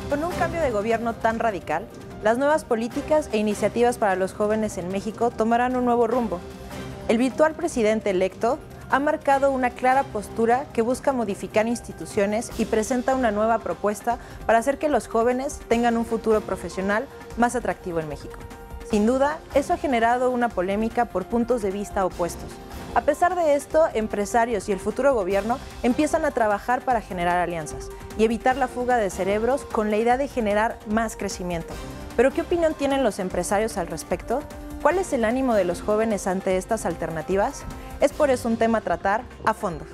Con un cambio de gobierno tan radical, las nuevas políticas e iniciativas para los jóvenes en México tomarán un nuevo rumbo. El virtual presidente electo ha marcado una clara postura que busca modificar instituciones y presenta una nueva propuesta para hacer que los jóvenes tengan un futuro profesional más atractivo en México. Sin duda, eso ha generado una polémica por puntos de vista opuestos. A pesar de esto, empresarios y el futuro gobierno empiezan a trabajar para generar alianzas y evitar la fuga de cerebros con la idea de generar más crecimiento. ¿Pero qué opinión tienen los empresarios al respecto? ¿Cuál es el ánimo de los jóvenes ante estas alternativas? Es por eso un tema a tratar a fondo.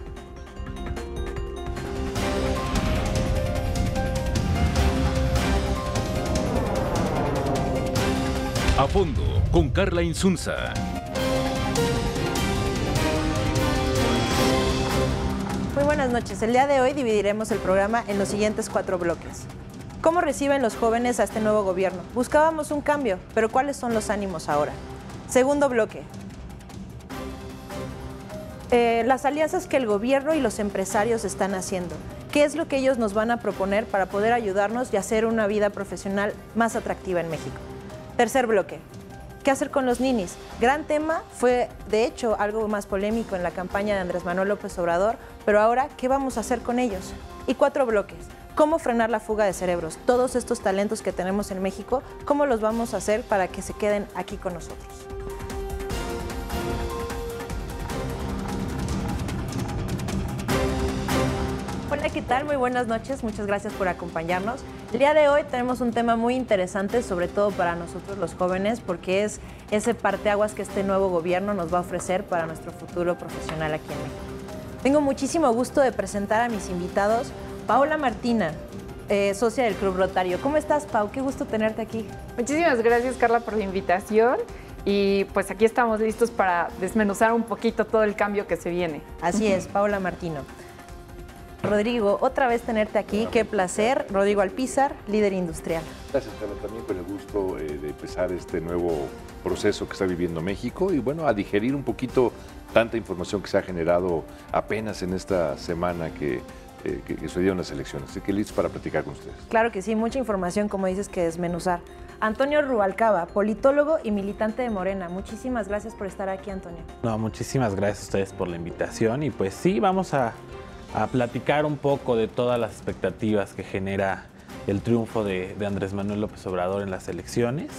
A fondo, con Carla Insunza. Muy buenas noches. El día de hoy dividiremos el programa en los siguientes 4 bloques. ¿Cómo reciben los jóvenes a este nuevo gobierno? Buscábamos un cambio, pero ¿cuáles son los ánimos ahora? Segundo bloque. Las alianzas que el gobierno y los empresarios están haciendo. ¿Qué es lo que ellos nos van a proponer para poder ayudarnos y hacer una vida profesional más atractiva en México? Tercer bloque. ¿Qué hacer con los ninis? Gran tema, fue de hecho algo más polémico en la campaña de Andrés Manuel López Obrador, pero ahora, ¿qué vamos a hacer con ellos? Y 4 bloques. ¿Cómo frenar la fuga de cerebros? Todos estos talentos que tenemos en México, ¿cómo los vamos a hacer para que se queden aquí con nosotros? Hola, ¿qué tal? Muy buenas noches, muchas gracias por acompañarnos. El día de hoy tenemos un tema muy interesante, sobre todo para nosotros los jóvenes, porque es ese parteaguas que este nuevo gobierno nos va a ofrecer para nuestro futuro profesional aquí en México. Tengo muchísimo gusto de presentar a mis invitados. Paola Martina, socia del Club Rotario. ¿Cómo estás, Pau? Qué gusto tenerte aquí. Muchísimas gracias, Carla, por la invitación. Y pues aquí estamos listos para desmenuzar un poquito todo el cambio que se viene. Así es, Paola Martino. Rodrigo, otra vez tenerte aquí. Qué placer. Rodrigo Alpizar, líder industrial. Gracias, Carla, también con el gusto de empezar este nuevo proceso que está viviendo México y bueno, a digerir un poquito tanta información que se ha generado apenas en esta semana que sucedieron las elecciones. Así que listos para platicar con ustedes. Claro que sí, mucha información, como dices, que desmenuzar. Antonio Rubalcaba, politólogo y militante de Morena. Muchísimas gracias por estar aquí, Antonio. No, muchísimas gracias a ustedes por la invitación y pues sí, vamos a platicar un poco de todas las expectativas que genera el triunfo de Andrés Manuel López Obrador en las elecciones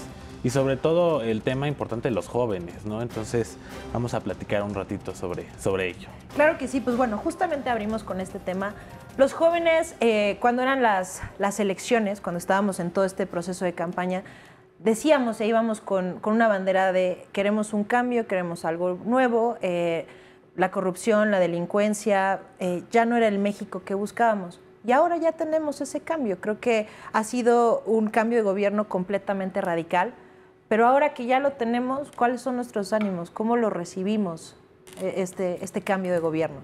y sobre todo el tema importante de los jóvenes, ¿no? Entonces vamos a platicar un ratito sobre ello. Claro que sí, pues bueno, justamente abrimos con este tema. Los jóvenes, cuando eran las elecciones, cuando estábamos en todo este proceso de campaña, decíamos e íbamos con una bandera de queremos un cambio, queremos algo nuevo, la corrupción, la delincuencia, ya no era el México que buscábamos. Y ahora ya tenemos ese cambio. Creo que ha sido un cambio de gobierno completamente radical. Pero ahora que ya lo tenemos, ¿cuáles son nuestros ánimos? ¿Cómo lo recibimos, este cambio de gobierno?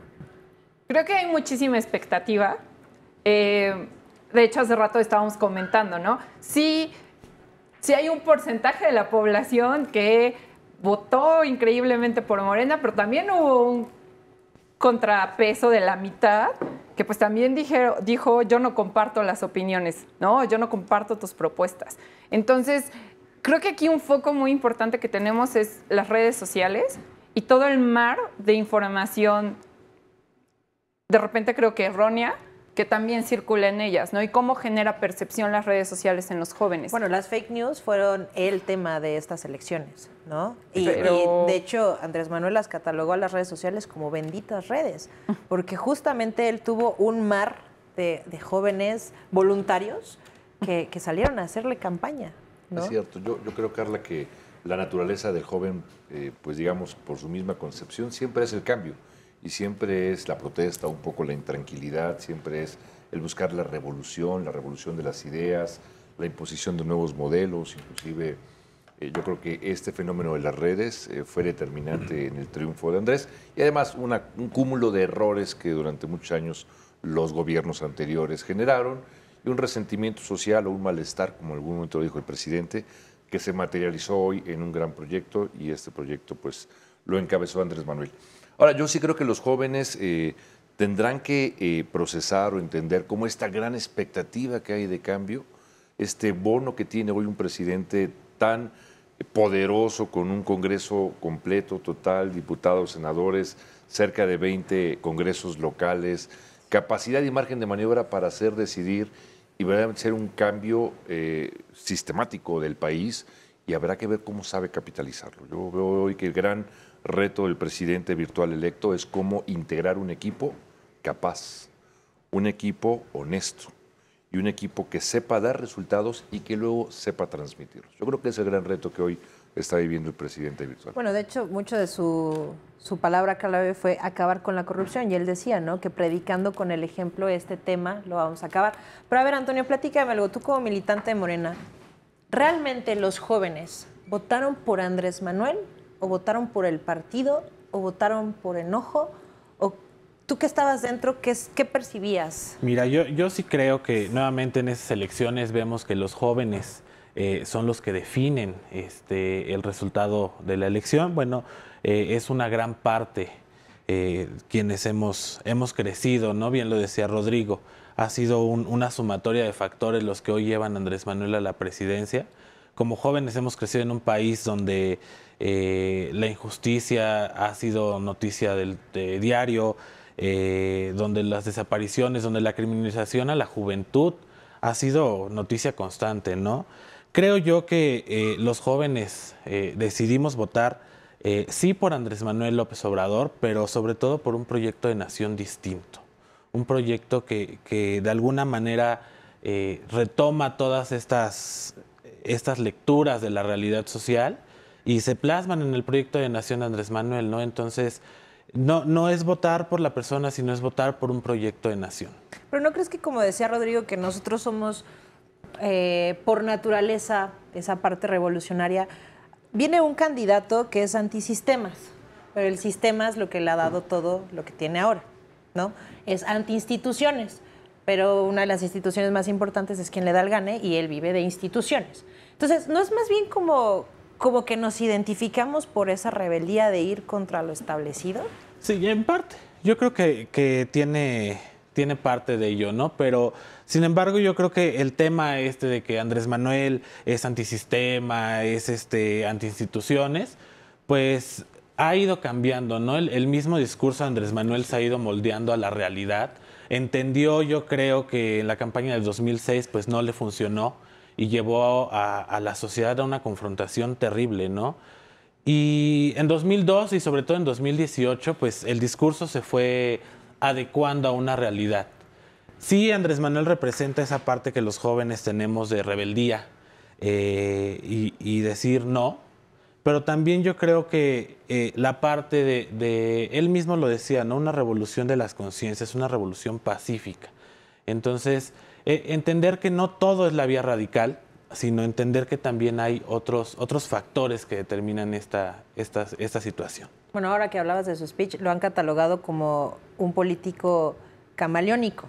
Creo que hay muchísima expectativa. De hecho, hace rato estábamos comentando, ¿no? Sí hay un porcentaje de la población que votó increíblemente por Morena, pero también hubo un contrapeso de la mitad que pues también dijo yo no comparto las opiniones, ¿no? Yo no comparto tus propuestas. Entonces, creo que aquí un foco muy importante que tenemos es las redes sociales y todo el mar de información, de repente creo que errónea, que también circula en ellas, ¿no? Y cómo genera percepción las redes sociales en los jóvenes. Bueno, las fake news fueron el tema de estas elecciones, ¿no? Y de hecho, Andrés Manuel las catalogó a las redes sociales como benditas redes, porque justamente él tuvo un mar de jóvenes voluntarios que salieron a hacerle campaña, ¿no? Es cierto, yo creo, Carla, que la naturaleza del joven, pues digamos, por su misma concepción, siempre es el cambio. Y siempre es la protesta, un poco la intranquilidad, siempre es el buscar la revolución de las ideas, la imposición de nuevos modelos, inclusive yo creo que este fenómeno de las redes fue determinante en el triunfo de Andrés y además un cúmulo de errores que durante muchos años los gobiernos anteriores generaron y un resentimiento social o un malestar, como en algún momento lo dijo el presidente, que se materializó hoy en un gran proyecto y este proyecto pues lo encabezó Andrés Manuel. Ahora, yo sí creo que los jóvenes tendrán que procesar o entender cómo esta gran expectativa que hay de cambio este bono que tiene hoy un presidente tan poderoso, con un Congreso completo, total, diputados, senadores, cerca de 20 congresos locales, capacidad y margen de maniobra para hacer, decidir y verdaderamente ser un cambio sistemático del país, y habrá que ver cómo sabe capitalizarlo. Yo veo hoy que el gran reto del presidente virtual electo es cómo integrar un equipo capaz, un equipo honesto y un equipo que sepa dar resultados y que luego sepa transmitirlos. Yo creo que ese es el gran reto que hoy está viviendo el presidente virtual. Bueno, de hecho, mucho de su palabra clave fue acabar con la corrupción, y él decía, ¿no?, que predicando con el ejemplo este tema lo vamos a acabar. Pero a ver, Antonio, platícame algo. Tú como militante de Morena, ¿realmente los jóvenes votaron por Andrés Manuel o votaron por el partido o votaron por enojo? ¿O tú que estabas dentro, qué percibías? Mira, yo sí creo que nuevamente en esas elecciones vemos que los jóvenes son los que definen el resultado de la elección. Bueno, es una gran parte quienes hemos crecido, ¿no? Bien lo decía Rodrigo, ha sido una sumatoria de factores los que hoy llevan a Andrés Manuel a la presidencia. Como jóvenes hemos crecido en un país donde la injusticia ha sido noticia de diario, donde las desapariciones, donde la criminalización a la juventud ha sido noticia constante, ¿no? Creo yo que los jóvenes decidimos votar sí por Andrés Manuel López Obrador, pero sobre todo por un proyecto de nación distinto. Un proyecto que de alguna manera retoma todas estas lecturas de la realidad social y se plasman en el proyecto de nación de Andrés Manuel, ¿no? Entonces, no es votar por la persona, sino es votar por un proyecto de nación. Pero ¿no crees que, como decía Rodrigo, que nosotros somos por naturaleza esa parte revolucionaria? Viene un candidato que es antisistemas, pero el sistema es lo que le ha dado todo lo que tiene ahora, ¿no? Es antiinstituciones, pero una de las instituciones más importantes es quien le da el gane, y él vive de instituciones. Entonces, ¿no es más bien como que nos identificamos por esa rebeldía de ir contra lo establecido? Sí, en parte. Yo creo que tiene parte de ello, ¿no? Pero, sin embargo, yo creo que el tema de que Andrés Manuel es antisistema, es antiinstituciones, pues ha ido cambiando, ¿no? El mismo discurso de Andrés Manuel se ha ido moldeando a la realidad. Entendió, yo creo, que en la campaña del 2006 pues no le funcionó y llevó a la sociedad a una confrontación terrible, ¿no? Y en 2002 y sobre todo en 2018, pues el discurso se fue adecuando a una realidad. Sí, Andrés Manuel representa esa parte que los jóvenes tenemos de rebeldía y decir no, pero también yo creo que la parte de él mismo lo decía, ¿no? Una revolución de las conciencias, una revolución pacífica. Entonces, entender que no todo es la vía radical, sino entender que también hay otros factores que determinan esta situación. Bueno, ahora que hablabas de su speech, lo han catalogado como un político camaleónico,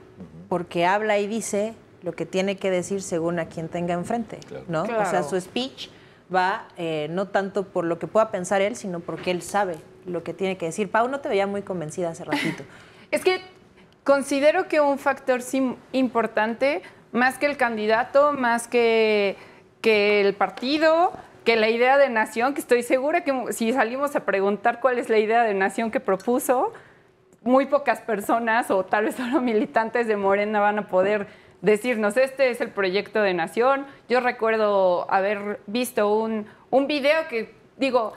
porque habla y dice lo que tiene que decir según a quien tenga enfrente, ¿no? Claro. O sea, su speech va no tanto por lo que pueda pensar él, sino porque él sabe lo que tiene que decir. Pau, no te veía muy convencida hace ratito. Es que considero que un factor sí importante, más que el candidato, más que el partido, que la idea de nación, que estoy segura que si salimos a preguntar cuál es la idea de nación que propuso, muy pocas personas o tal vez solo militantes de Morena van a poder decirnos, este es el proyecto de nación. Yo recuerdo haber visto un video que, digo,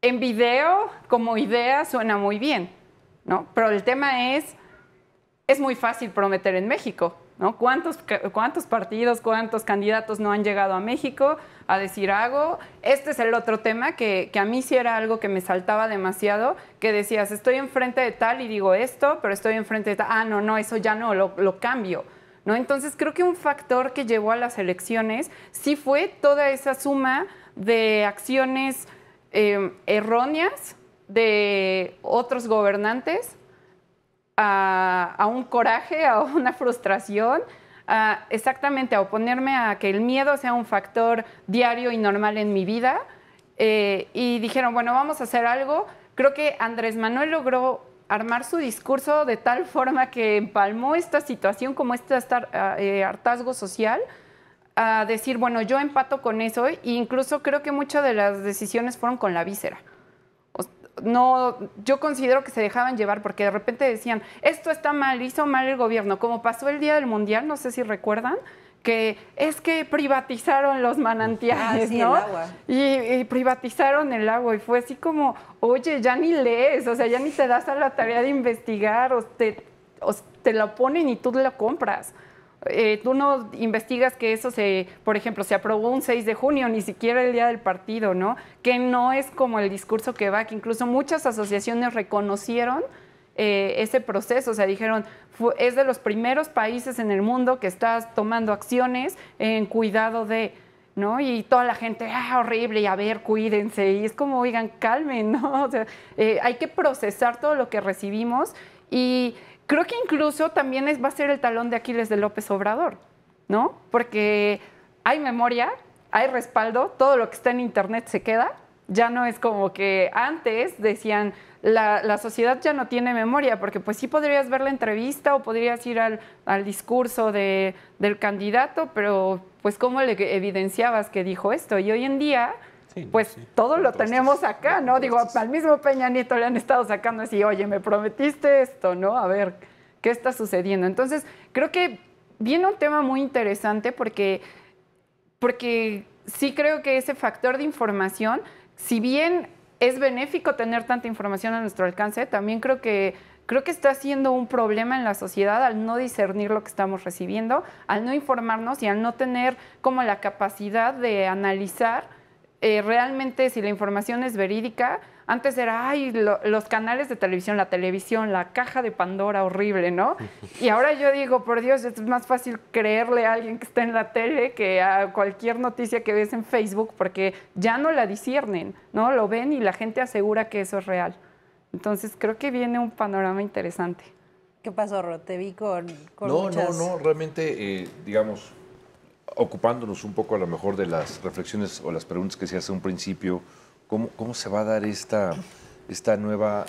en video como idea suena muy bien, ¿no? Pero el tema es muy fácil prometer en México, ¿no? ¿Cuántos partidos, cuántos candidatos no han llegado a México a decir algo? Este es el otro tema que a mí sí era algo que me saltaba demasiado, que decías, estoy enfrente de tal y digo esto, pero estoy enfrente de tal, no, eso ya no, lo cambio, ¿no? Entonces creo que un factor que llevó a las elecciones sí fue toda esa suma de acciones erróneas de otros gobernantes, a un coraje, a una frustración, exactamente a oponerme a que el miedo sea un factor diario y normal en mi vida. Y dijeron, bueno, vamos a hacer algo. Creo que Andrés Manuel logró armar su discurso de tal forma que empalmó esta situación como este hartazgo social a decir, bueno, yo empato con eso, e incluso creo que muchas de las decisiones fueron con la víscera. No, yo considero que se dejaban llevar porque de repente decían, esto está mal, hizo mal el gobierno, como pasó el día del Mundial, no sé si recuerdan, que es que privatizaron los manantiales, sí, ¿no? el agua. Y privatizaron el agua y fue así como, oye, ya ni lees, o sea, ya ni te das a la tarea de investigar, o te lo ponen y tú lo compras. Tú no investigas que eso por ejemplo, se aprobó un 6 de junio, ni siquiera el día del partido, ¿no? Que no es como el discurso que va, que incluso muchas asociaciones reconocieron ese proceso, o sea, dijeron, es de los primeros países en el mundo que está tomando acciones en cuidado de, ¿no? Y toda la gente, horrible, y a ver, cuídense, y es como, oigan, calmen, ¿no? O sea, hay que procesar todo lo que recibimos y creo que incluso también va a ser el talón de Aquiles de López Obrador, ¿no? Porque hay memoria, hay respaldo, todo lo que está en Internet se queda. Ya no es como que antes decían, la sociedad ya no tiene memoria, porque pues sí podrías ver la entrevista o podrías ir al discurso del candidato, pero pues ¿cómo le evidenciabas que dijo esto? Y hoy en día, sí, pues sí, todo lo tenemos acá, ¿no? Digo, al mismo Peña Nieto le han estado sacando así, oye, me prometiste esto, ¿no? A ver, ¿qué está sucediendo? Entonces, creo que viene un tema muy interesante porque sí creo que ese factor de información, si bien es benéfico tener tanta información a nuestro alcance, también creo que está siendo un problema en la sociedad al no discernir lo que estamos recibiendo, al no informarnos y al no tener como la capacidad de analizar realmente si la información es verídica. Antes era, los canales de televisión, la caja de Pandora horrible, ¿no? Y ahora yo digo, por Dios, es más fácil creerle a alguien que está en la tele que a cualquier noticia que ves en Facebook, porque ya no la disciernen, ¿no? Lo ven y la gente asegura que eso es real. Entonces, creo que viene un panorama interesante. ¿Qué pasó, Ro? Te vi con No, muchas... no, realmente, digamos, ocupándonos un poco a lo mejor de las reflexiones o las preguntas que se hace un principio, ¿cómo se va a dar esta nueva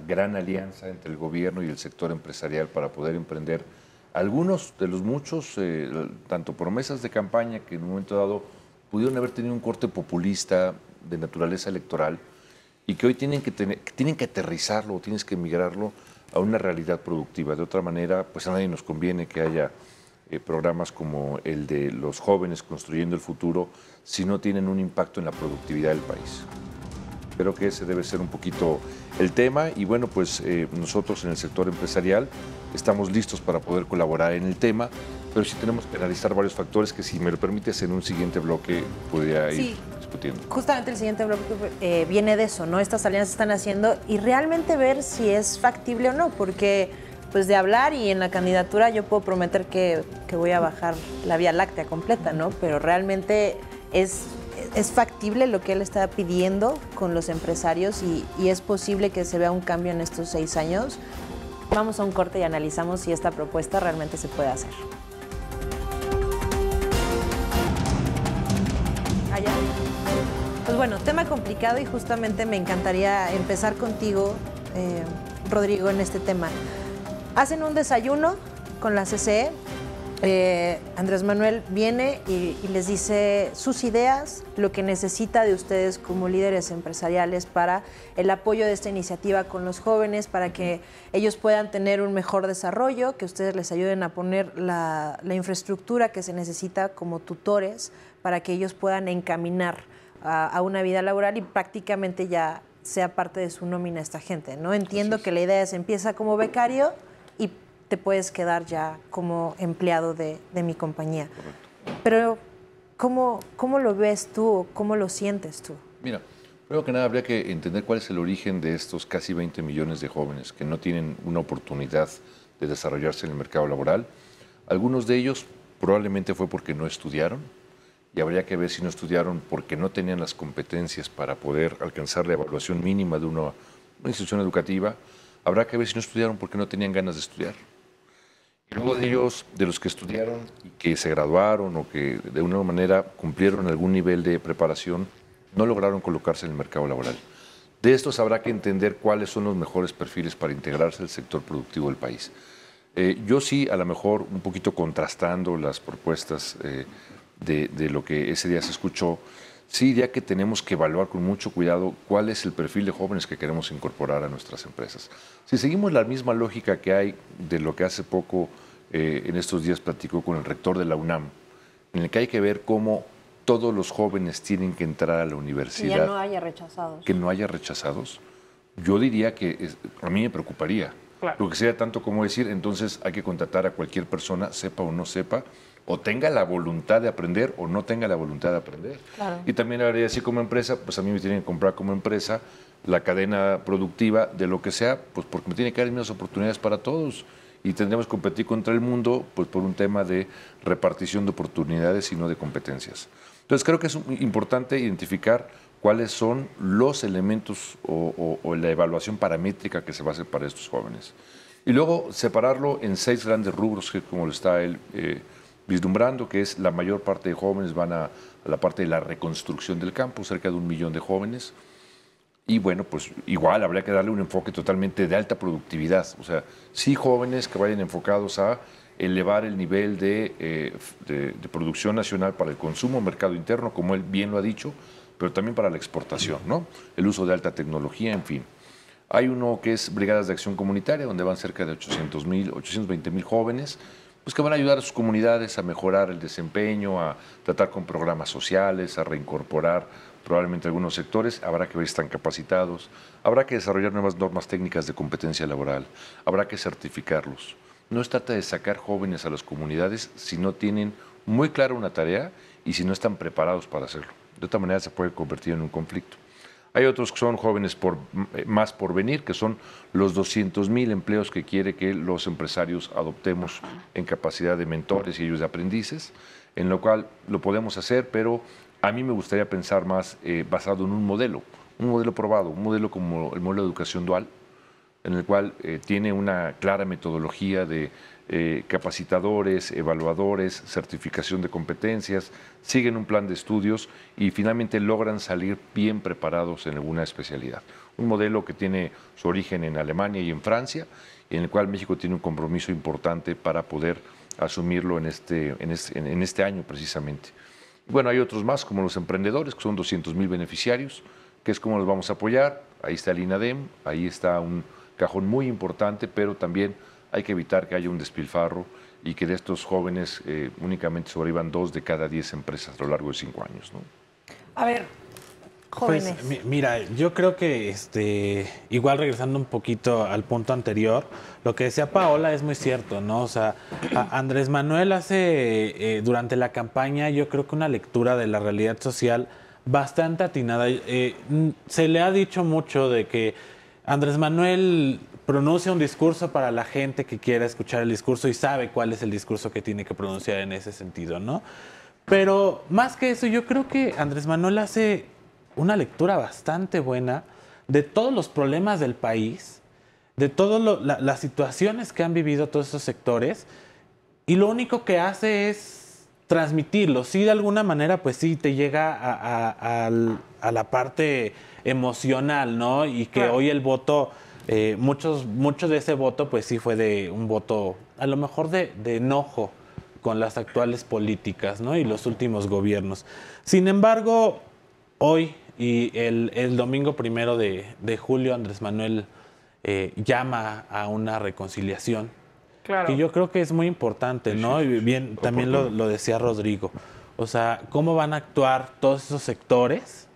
gran alianza entre el gobierno y el sector empresarial para poder emprender algunos de los muchos, tanto promesas de campaña que en un momento dado pudieron haber tenido un corte populista de naturaleza electoral y que hoy tienen que aterrizarlo o tienes que migrarlo a una realidad productiva? De otra manera, pues a nadie nos conviene que haya programas como el de los jóvenes construyendo el futuro si no tienen un impacto en la productividad del país. Creo que ese debe ser un poquito el tema y bueno, pues nosotros en el sector empresarial estamos listos para poder colaborar en el tema, pero sí tenemos que analizar varios factores que, si me lo permites, en un siguiente bloque podría ir discutiendo. Justamente el siguiente bloque viene de eso, ¿no? Estas alianzas se están haciendo y realmente ver si es factible o no, porque pues de hablar y en la candidatura yo puedo prometer que voy a bajar la Vía Láctea completa, ¿no? Pero realmente es factible lo que él está pidiendo con los empresarios y es posible que se vea un cambio en estos 6 años. Vamos a un corte y analizamos si esta propuesta realmente se puede hacer. Allá. Pues bueno, tema complicado y justamente me encantaría empezar contigo, Rodrigo, en este tema. Hacen un desayuno con la CCE. Andrés Manuel viene y les dice sus ideas, lo que necesita de ustedes como líderes empresariales para el apoyo de esta iniciativa con los jóvenes, para que ellos puedan tener un mejor desarrollo, que ustedes les ayuden a poner la infraestructura que se necesita como tutores para que ellos puedan encaminar a una vida laboral y prácticamente ya sea parte de su nómina esta gente, ¿no? Entiendo que la idea es empieza como becario y te puedes quedar ya como empleado de mi compañía. Correcto. Pero, ¿cómo lo ves tú? ¿Cómo lo sientes tú? Mira, primero que nada habría que entender cuál es el origen de estos casi 20 millones de jóvenes que no tienen una oportunidad de desarrollarse en el mercado laboral. Algunos de ellos probablemente fue porque no estudiaron y habría que ver si no estudiaron porque no tenían las competencias para poder alcanzar la evaluación mínima de una institución educativa. Habrá que ver si no estudiaron porque no tenían ganas de estudiar. Y luego de ellos, de los que estudiaron y que se graduaron o que de una manera cumplieron algún nivel de preparación, no lograron colocarse en el mercado laboral. De estos habrá que entender cuáles son los mejores perfiles para integrarse al sector productivo del país. Yo sí, a lo mejor un poquito contrastando las propuestas de lo que ese día se escuchó, sí diría que tenemos que evaluar con mucho cuidado cuál es el perfil de jóvenes que queremos incorporar a nuestras empresas. Si seguimos la misma lógica que hay de lo que hace poco, en estos días platicó con el rector de la UNAM, en el que hay que ver cómo todos los jóvenes tienen que entrar a la universidad. Que ya no haya rechazados. Que no haya rechazados. Yo diría que a mí me preocuparía. Claro. Lo que sería tanto como decir, entonces hay que contratar a cualquier persona, sepa o no sepa, o tenga la voluntad de aprender o no tenga la voluntad de aprender. Claro. Y también habría así como empresa, pues a mí me tienen que comprar como empresa la cadena productiva de lo que sea, pues porque me tiene que dar las mismas oportunidades para todos. Y tendremos que competir contra el mundo pues por un tema de repartición de oportunidades y no de competencias. Entonces creo que es importante identificar cuáles son los elementos o la evaluación paramétrica que se va a hacer para estos jóvenes. Y luego separarlo en 6 grandes rubros, que como lo está él vislumbrando, que es la mayor parte de jóvenes van a la parte de la reconstrucción del campo, cerca de 1 millón de jóvenes. Y bueno, pues igual habría que darle un enfoque totalmente de alta productividad. O sea, sí jóvenes que vayan enfocados a elevar el nivel de producción nacional para el consumo, mercado interno, como él bien lo ha dicho, pero también para la exportación, ¿no? El uso de alta tecnología, en fin. Hay uno que es Brigadas de Acción Comunitaria, donde van cerca de 820,000 jóvenes, pues que van a ayudar a sus comunidades a mejorar el desempeño, a tratar con programas sociales, a reincorporar probablemente algunos sectores. Habrá que ver si están capacitados, habrá que desarrollar nuevas normas técnicas de competencia laboral, habrá que certificarlos. No se trata de sacar jóvenes a las comunidades si no tienen muy clara una tarea y si no están preparados para hacerlo. De otra manera se puede convertir en un conflicto. Hay otros que son jóvenes más por venir, que son los 200,000 empleos que quiere que los empresarios adoptemos en capacidad de mentores y ellos de aprendices, en lo cual lo podemos hacer, pero a mí me gustaría pensar más basado en un modelo probado, un modelo como el modelo de educación dual, en el cual tiene una clara metodología de capacitadores, evaluadores, certificación de competencias, siguen un plan de estudios y finalmente logran salir bien preparados en alguna especialidad. Un modelo que tiene su origen en Alemania y en Francia, y en el cual México tiene un compromiso importante para poder asumirlo en este año precisamente. Bueno, hay otros más como los emprendedores, que son 200,000 beneficiarios, que es como los vamos a apoyar. Ahí está el INADEM, ahí está un cajón muy importante, pero también hay que evitar que haya un despilfarro y que de estos jóvenes únicamente sobrevivan 2 de cada 10 empresas a lo largo de 5 años, ¿no? A ver, jóvenes. Pues, mira, yo creo que igual regresando un poquito al punto anterior, lo que decía Paola es muy cierto, ¿no? O sea, Andrés Manuel hace durante la campaña yo creo que una lectura de la realidad social bastante atinada. Se le ha dicho mucho de que Andrés Manuel pronuncia un discurso para la gente que quiera escuchar el discurso y sabe cuál es el discurso que tiene que pronunciar en ese sentido, ¿no? Pero más que eso, yo creo que Andrés Manuel hace una lectura bastante buena de todos los problemas del país, de todas las situaciones que han vivido todos esos sectores, y lo único que hace es transmitirlo. Sí, de alguna manera, pues sí, te llega a la parte emocional, ¿no? Y que hoy el voto, mucho de ese voto, pues sí fue de un voto, a lo mejor de enojo con las actuales políticas, ¿no? Y los últimos gobiernos. Sin embargo, hoy y el domingo 1 de julio, Andrés Manuel llama a una reconciliación. Claro. Que yo creo que es muy importante, ¿no? Y bien, también lo decía Rodrigo. O sea, ¿cómo van a actuar todos esos sectores?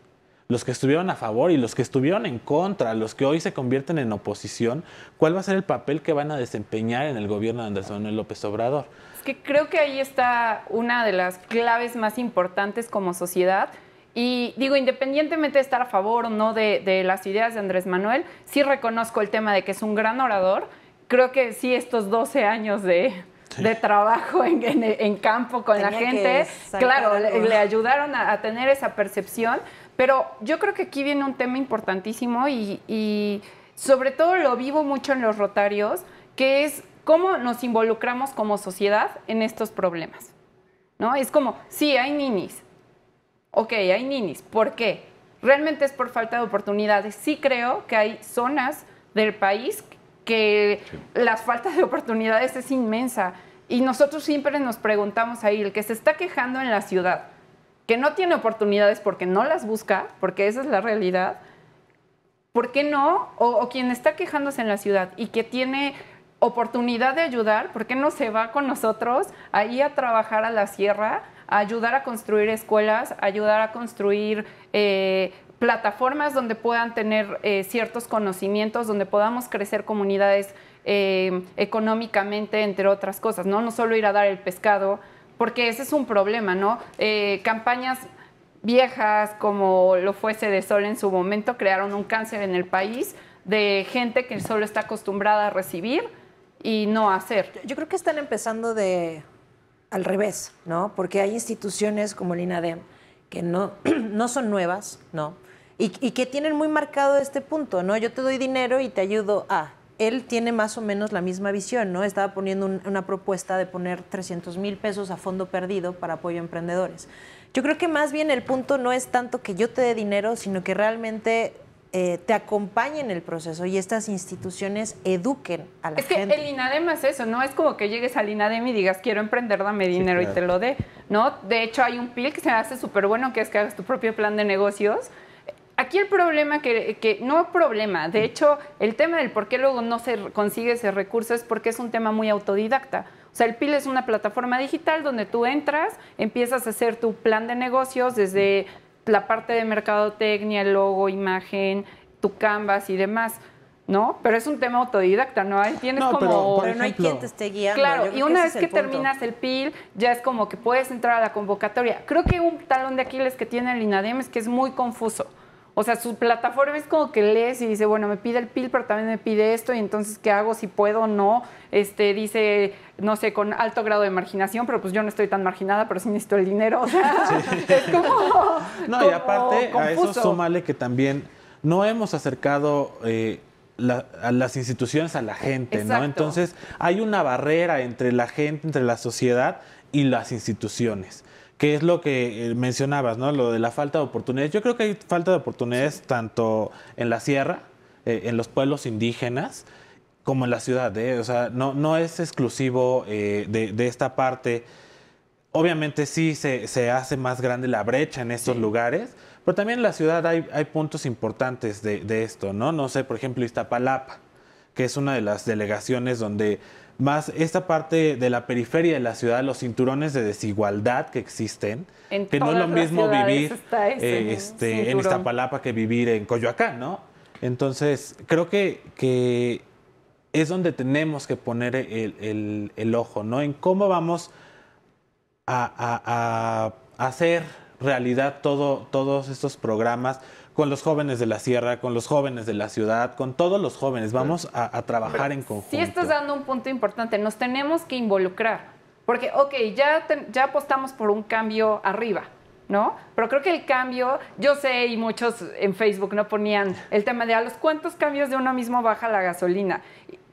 Los que estuvieron a favor y los que estuvieron en contra, los que hoy se convierten en oposición, ¿cuál va a ser el papel que van a desempeñar en el gobierno de Andrés Manuel López Obrador? Es que creo que ahí está una de las claves más importantes como sociedad. Y digo, independientemente de estar a favor o no de las ideas de Andrés Manuel, sí reconozco el tema de que es un gran orador. Creo que sí, estos 12 años de trabajo en campo con la gente, claro, le ayudaron a tener esa percepción. Pero yo creo que aquí viene un tema importantísimo y sobre todo lo vivo mucho en los rotarios, que es cómo nos involucramos como sociedad en estos problemas, ¿no? Es como, sí, hay ninis. Ok, hay ninis. ¿Por qué? ¿Realmente es por falta de oportunidades? Sí creo que hay zonas del país que la falta de oportunidades es inmensa. Y nosotros siempre nos preguntamos ahí, el que se está quejando en la ciudad, que no tiene oportunidades porque no las busca, porque esa es la realidad, ¿por qué no? O quien está quejándose en la ciudad y que tiene oportunidad de ayudar, ¿por qué no se va con nosotros ahí a trabajar a la sierra, a ayudar a construir escuelas, a ayudar a construir plataformas donde puedan tener ciertos conocimientos, donde podamos crecer comunidades económicamente, entre otras cosas, ¿no? No solo ir a dar el pescado, porque ese es un problema, ¿no? Campañas viejas, como lo fue Sede Sol en su momento, crearon un cáncer en el país de gente que solo está acostumbrada a recibir y no a hacer. Yo creo que están empezando al revés, ¿no? Porque hay instituciones como el INADEM que no son nuevas, ¿no? Y que tienen muy marcado este punto, ¿no? Yo te doy dinero y te ayudo a... Él tiene más o menos la misma visión, ¿no? Estaba poniendo una propuesta de poner 300,000 pesos a fondo perdido para apoyo a emprendedores. Yo creo que más bien el punto no es tanto que yo te dé dinero, sino que realmente te acompañen en el proceso y estas instituciones eduquen a la gente. Es que el INADEM es eso, ¿no? Es como que llegues al INADEM y digas, quiero emprender, dame dinero, sí, claro, y te lo dé, ¿no? De hecho, hay un PIL que se hace súper bueno, que es que hagas tu propio plan de negocios. Aquí el problema, no problema, de hecho, el tema del por qué luego no se consigue ese recurso es porque es un tema muy autodidacta. O sea, el PIL es una plataforma digital donde tú entras, empiezas a hacer tu plan de negocios desde la parte de mercadotecnia, el logo, imagen, tu Canvas y demás, ¿no? Pero es un tema autodidacta, ¿no? Ahí tienes pero no hay ejemplo, quien te esté guiando. Claro, y una vez que terminas el PIL, ya es como que puedes entrar a la convocatoria. Creo que un talón de Aquiles que tiene el INADEM es que es muy confuso. O sea, su plataforma es como que lees y dice, bueno, me pide el PIL, pero también me pide esto, y entonces, ¿qué hago? Si puedo o no. Dice, no sé, con alto grado de marginación, pero pues yo no estoy tan marginada, pero sí necesito el dinero. O sea, sí. Es como no, y aparte, confuso. A eso súmale que también no hemos acercado a las instituciones a la gente, exacto, ¿no? Entonces, hay una barrera entre la gente, entre la sociedad y las instituciones. Que es lo que mencionabas, ¿no? Lo de la falta de oportunidades. Yo creo que hay falta de oportunidades, sí, tanto en la sierra, en los pueblos indígenas, como en la ciudad, ¿eh? O sea, no es exclusivo de esta parte. Obviamente sí se hace más grande la brecha en estos, sí, lugares, pero también en la ciudad hay puntos importantes de esto, ¿no? No sé, por ejemplo, Iztapalapa, que es una de las delegaciones donde más esta parte de la periferia de la ciudad, los cinturones de desigualdad que existen, que no es lo mismo vivir en Iztapalapa que vivir en Coyoacán, ¿no? Entonces, creo que es donde tenemos que poner el ojo, ¿no? En cómo vamos a hacer realidad todos estos programas con los jóvenes de la sierra, con los jóvenes de la ciudad, con todos los jóvenes. Vamos a trabajar en conjunto. Sí estás dando un punto importante. Nos tenemos que involucrar. Porque, ok, ya apostamos por un cambio arriba, ¿no? Pero creo que el cambio, yo sé, y muchos en Facebook no ponían el tema de a los cuántos cambios de uno mismo baja la gasolina.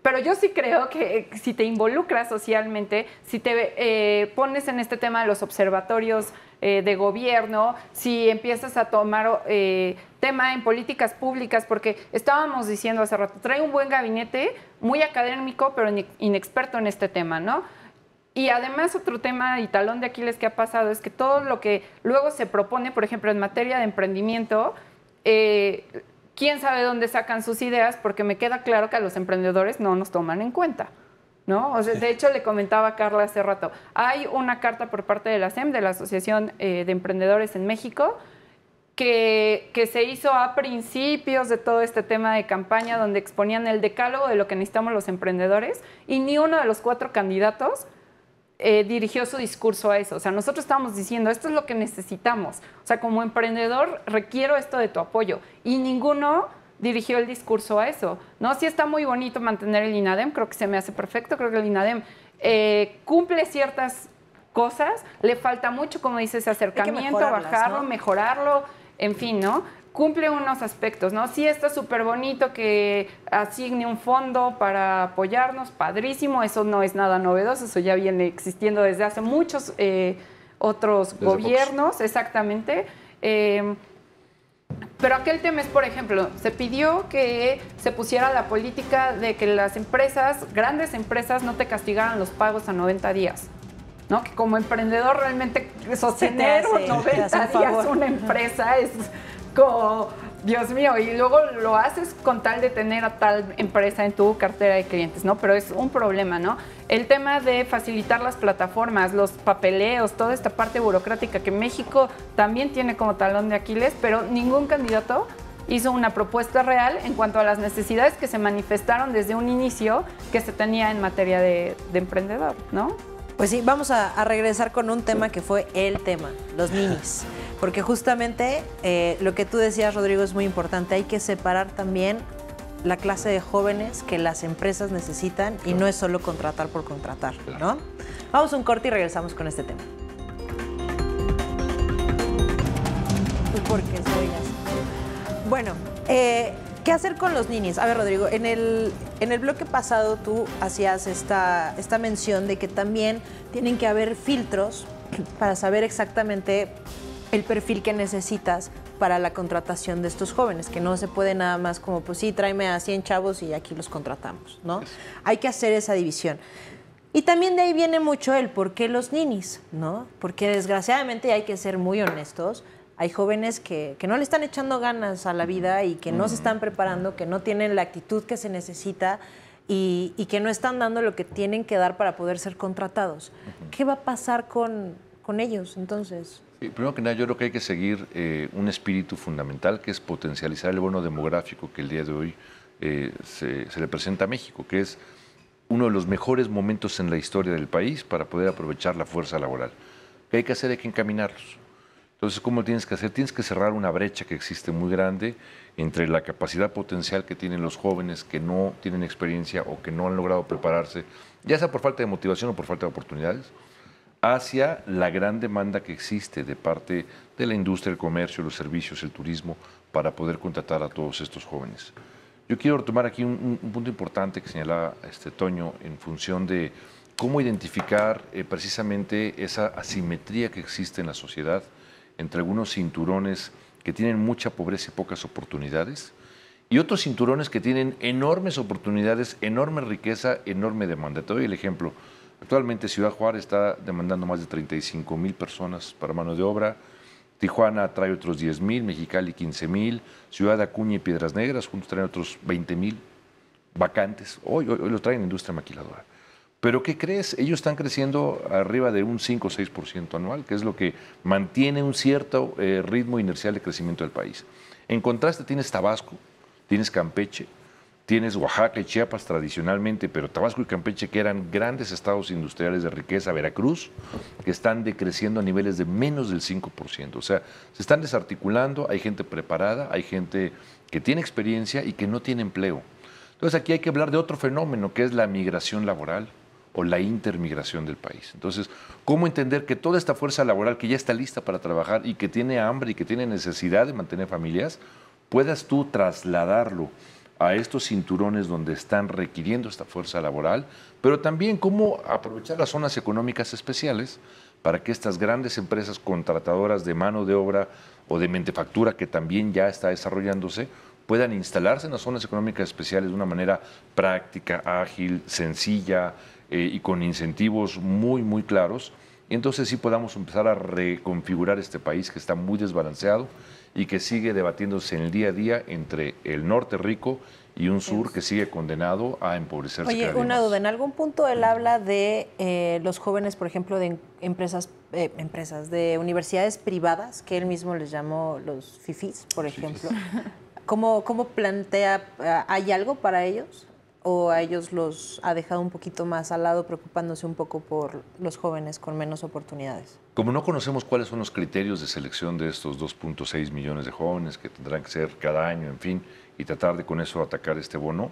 Pero yo sí creo que si te involucras socialmente, si te pones en este tema de los observatorios de gobierno, si empiezas a tomar tema en políticas públicas, porque estábamos diciendo hace rato, trae un buen gabinete, muy académico, pero inexperto en este tema, ¿no? Y además otro tema y talón de Aquiles que ha pasado es que todo lo que luego se propone, por ejemplo, en materia de emprendimiento, quién sabe dónde sacan sus ideas, porque me queda claro que a los emprendedores no nos toman en cuenta, ¿no? O sea, de hecho, le comentaba a Carla hace rato, hay una carta por parte de la ASEM, de la Asociación de Emprendedores en México, que se hizo a principios de todo este tema de campaña, donde exponían el decálogo de lo que necesitamos los emprendedores, y ni uno de los 4 candidatos dirigió su discurso a eso. O sea, nosotros estábamos diciendo, esto es lo que necesitamos. O sea, como emprendedor requiero esto de tu apoyo. Y ninguno dirigió el discurso a eso, ¿no? Sí está muy bonito mantener el INADEM, creo que se me hace perfecto, creo que el INADEM cumple ciertas cosas, le falta mucho, como dice, ese acercamiento, bajarlo, ¿no? Mejorarlo, en fin, ¿no? Cumple unos aspectos, ¿no? Sí está súper bonito que asigne un fondo para apoyarnos, padrísimo, eso no es nada novedoso, eso ya viene existiendo desde hace muchos otros gobiernos, exactamente. Pero aquel tema es, por ejemplo, se pidió que se pusiera la política de que las empresas, grandes empresas, no te castigaran los pagos a 90 días. ¿No? Que como emprendedor realmente sostener 90 días una empresa es como, Dios mío, y luego lo haces con tal de tener a tal empresa en tu cartera de clientes, ¿no? Pero es un problema, ¿no? El tema de facilitar las plataformas, los papeleos, toda esta parte burocrática que México también tiene como talón de Aquiles, pero ningún candidato hizo una propuesta real en cuanto a las necesidades que se manifestaron desde un inicio que se tenía en materia de emprendedor, ¿no? Pues sí, vamos a regresar con un tema que fue el tema, los ninis. Porque justamente lo que tú decías, Rodrigo, es muy importante. Hay que separar también la clase de jóvenes que las empresas necesitan y no es solo contratar por contratar, ¿no? Vamos a un corte y regresamos con este tema. Porque soy así. Bueno, ¿qué hacer con los ninis? A ver, Rodrigo, en el bloque pasado tú hacías esta mención de que también tienen que haber filtros para saber exactamente el perfil que necesitas para la contratación de estos jóvenes, que no se puede nada más como, pues sí, tráeme a 100 chavos y aquí los contratamos, ¿no? Hay que hacer esa división. Y también de ahí viene mucho el por qué los ninis, ¿no? Porque desgraciadamente hay que ser muy honestos. Hay jóvenes que no le están echando ganas a la vida y que no se están preparando, que no tienen la actitud que se necesita y que no están dando lo que tienen que dar para poder ser contratados. ¿Qué va a pasar con ellos entonces? Sí, primero que nada, yo creo que hay que seguir un espíritu fundamental que es potencializar el bono demográfico que el día de hoy se le presenta a México, que es uno de los mejores momentos en la historia del país para poder aprovechar la fuerza laboral. ¿Qué hay que hacer? Hay que encaminarlos. Entonces, ¿cómo tienes que hacer? Tienes que cerrar una brecha que existe muy grande entre la capacidad potencial que tienen los jóvenes que no tienen experiencia o que no han logrado prepararse, ya sea por falta de motivación o por falta de oportunidades, hacia la gran demanda que existe de parte de la industria, el comercio, los servicios, el turismo, para poder contratar a todos estos jóvenes. Yo quiero retomar aquí un punto importante que señalaba Toño en función de cómo identificar precisamente esa asimetría que existe en la sociedad entre algunos cinturones que tienen mucha pobreza y pocas oportunidades y otros cinturones que tienen enormes oportunidades, enorme riqueza, enorme demanda. Te doy el ejemplo. Actualmente Ciudad Juárez está demandando más de 35,000 personas para mano de obra. Tijuana trae otros 10,000, Mexicali 15,000, Ciudad Acuña y Piedras Negras juntos traen otros 20,000 vacantes. Hoy lo traen industria maquiladora. Pero ¿qué crees? Ellos están creciendo arriba de un 5 o 6% anual, que es lo que mantiene un cierto ritmo inercial de crecimiento del país. En contraste tienes Tabasco, tienes Campeche, tienes Oaxaca y Chiapas tradicionalmente, pero Tabasco y Campeche, que eran grandes estados industriales de riqueza, Veracruz, que están decreciendo a niveles de menos del 5%. O sea, se están desarticulando, hay gente preparada, hay gente que tiene experiencia y que no tiene empleo. Entonces aquí hay que hablar de otro fenómeno, que es la migración laboral o la intermigración del país. Entonces, ¿cómo entender que toda esta fuerza laboral que ya está lista para trabajar y que tiene hambre y que tiene necesidad de mantener familias, puedas tú trasladarlo a estos cinturones donde están requiriendo esta fuerza laboral, pero también cómo aprovechar las zonas económicas especiales para que estas grandes empresas contratadoras de mano de obra o de mentefactura que también ya está desarrollándose, puedan instalarse en las zonas económicas especiales de una manera práctica, ágil, sencilla y con incentivos muy, muy claros. Y entonces sí podamos empezar a reconfigurar este país que está muy desbalanceado y que sigue debatiéndose en el día a día entre el norte rico y un sur que sigue condenado a empobrecerse. Oye, una duda, en algún punto él habla de los jóvenes, por ejemplo, de empresas, de universidades privadas, que él mismo les llamó los fifís, por ejemplo. ¿Cómo plantea, hay algo para ellos? ¿O a ellos los ha dejado un poquito más al lado, preocupándose un poco por los jóvenes con menos oportunidades? Como no conocemos cuáles son los criterios de selección de estos 2.6 millones de jóvenes que tendrán que ser cada año, en fin, y tratar de con eso atacar este bono,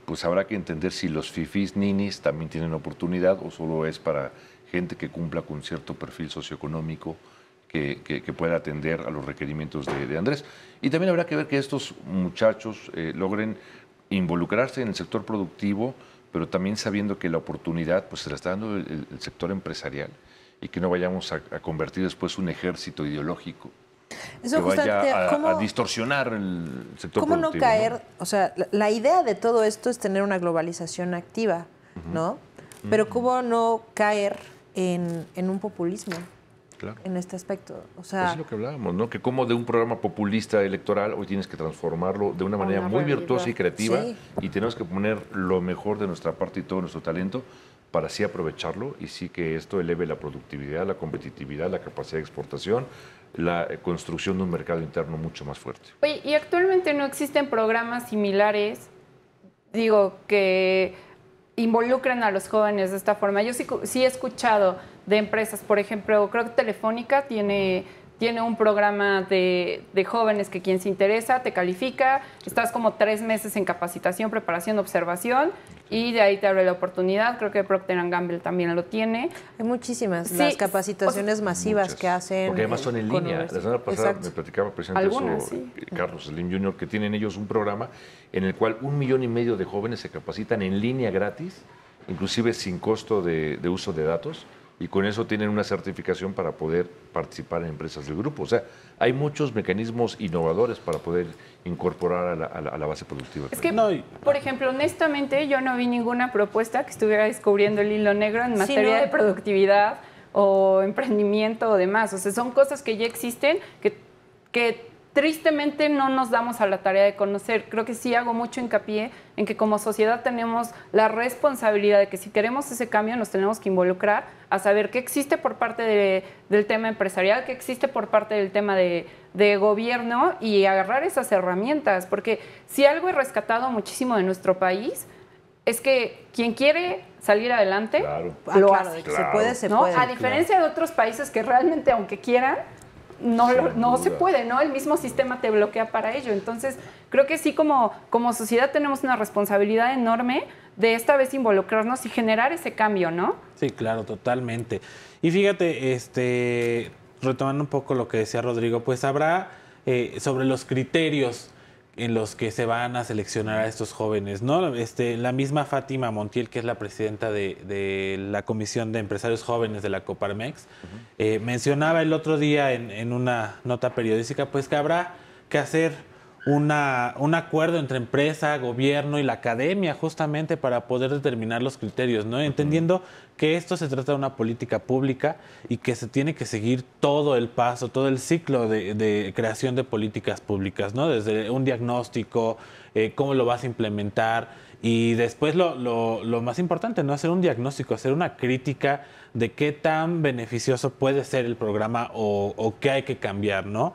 pues habrá que entender si los fifís, ninis también tienen oportunidad o solo es para gente que cumpla con cierto perfil socioeconómico que pueda atender a los requerimientos de Andrés. Y también habrá que ver que estos muchachos logren involucrarse en el sector productivo, pero también sabiendo que la oportunidad pues se la está dando el sector empresarial y que no vayamos a convertir después un ejército ideológico. Eso que vaya justamente, a distorsionar el sector ¿cómo productivo. no caer? O sea, la idea de todo esto es tener una globalización activa, ¿no? Pero ¿cómo no caer en un populismo? Claro. En este aspecto. O Pues sea, es lo que hablábamos, ¿no? Que como de un programa populista electoral hoy tienes que transformarlo de una manera una muy realidad. virtuosa y creativa Sí. y tenemos que poner lo mejor de nuestra parte y todo nuestro talento para así aprovecharlo y sí que esto eleve la productividad, la competitividad, la capacidad de exportación, la construcción de un mercado interno mucho más fuerte. Oye, y actualmente no existen programas similares, digo, que involucren a los jóvenes de esta forma. Yo sí he escuchado de empresas, por ejemplo, creo que Telefónica tiene un programa de jóvenes que quien se interesa te califica, estás como 3 meses en capacitación, preparación, observación y de ahí te abre la oportunidad. Creo que Procter & Gamble también lo tiene. hay muchísimas Sí, las capacitaciones masivas Muchas. que hacen. Porque además son en con línea. La universidades. semana pasada Exacto. me platicaba precisamente Algunas, eso, sí. Carlos Slim Jr., que tienen ellos un programa en el cual 1,5 millones de jóvenes se capacitan en línea gratis, inclusive sin costo de uso de datos, y con eso tienen una certificación para poder participar en empresas del grupo. O sea, hay muchos mecanismos innovadores para poder incorporar a la base productiva. Es que, No, y- por ejemplo, honestamente, yo no vi ninguna propuesta que estuviera descubriendo el hilo negro en Sí, materia ¿no? de productividad o emprendimiento o demás. O sea, son cosas que ya existen que tristemente no nos damos a la tarea de conocer. Creo que sí hago mucho hincapié en que como sociedad tenemos la responsabilidad de que si queremos ese cambio nos tenemos que involucrar a saber qué existe por parte del tema empresarial, qué existe por parte del tema de gobierno y agarrar esas herramientas. Porque si algo he rescatado muchísimo de nuestro país es que quien quiere salir adelante Claro. lo claro, hace. de que Claro. se puede, se ¿No? puede. A diferencia de otros países que realmente, aunque quieran, no Sin se duda. puede, ¿no? El mismo sistema te bloquea para ello. Entonces, creo que sí, como sociedad tenemos una responsabilidad enorme de esta vez involucrarnos y generar ese cambio, ¿no? Sí, claro, totalmente. Y fíjate, retomando un poco lo que decía Rodrigo, pues habrá sobre los criterios en los que se van a seleccionar a estos jóvenes, ¿no? La misma Fátima Montiel, que es la presidenta de la Comisión de Empresarios Jóvenes de la Coparmex, mencionaba el otro día en una nota periodística, pues que habrá que hacer un acuerdo entre empresa, gobierno y la academia justamente para poder determinar los criterios, ¿no? Entendiendo que esto se trata de una política pública y que se tiene que seguir todo el paso, todo el ciclo de creación de políticas públicas, ¿no? Desde un diagnóstico, cómo lo vas a implementar y después lo más importante, ¿no? Hacer un diagnóstico, hacer una crítica de qué tan beneficioso puede ser el programa o qué hay que cambiar, ¿no?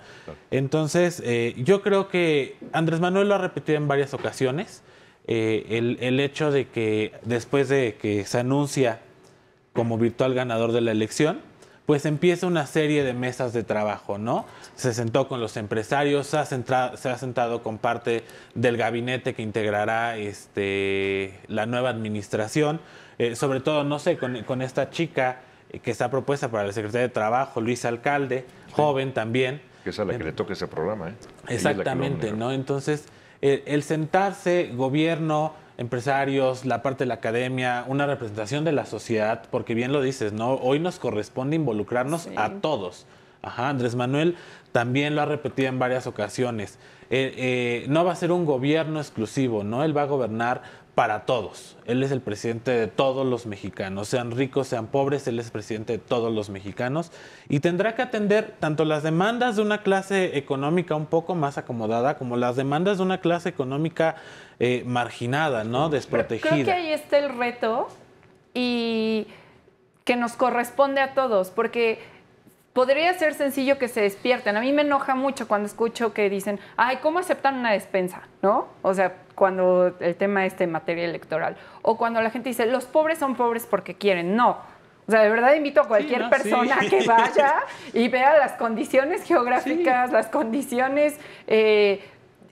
Entonces, yo creo que Andrés Manuel lo ha repetido en varias ocasiones, el hecho de que después de que se anuncia como virtual ganador de la elección, pues empieza una serie de mesas de trabajo, ¿no? Se sentó con los empresarios, se ha sentado con parte del gabinete que integrará la nueva administración, sobre todo, no sé, con esta chica que está propuesta para la Secretaría de Trabajo, Luisa Alcalde, joven también. Que es a la que le toca ese programa, ¿eh? Ella es la que lo Exactamente, maneja. ¿no? Entonces, el sentarse, gobierno, empresarios, la parte de la academia, una representación de la sociedad, porque bien lo dices, ¿no? Hoy nos corresponde involucrarnos Sí. a todos. Ajá, Andrés Manuel también lo ha repetido en varias ocasiones. No va a ser un gobierno exclusivo, ¿no? Él va a gobernar para todos. Él es el presidente de todos los mexicanos, sean ricos, sean pobres, él es presidente de todos los mexicanos y tendrá que atender tanto las demandas de una clase económica un poco más acomodada como las demandas de una clase económica marginada, ¿no? Desprotegida. Creo que ahí está el reto y que nos corresponde a todos, porque podría ser sencillo que se despierten. A mí me enoja mucho cuando escucho que dicen, ay, ¿cómo aceptan una despensa? ¿No? O sea, cuando el tema es en materia electoral. O cuando la gente dice, los pobres son pobres porque quieren. No. O sea, de verdad invito a cualquier no, persona sí. que vaya y vea las condiciones geográficas, las condiciones...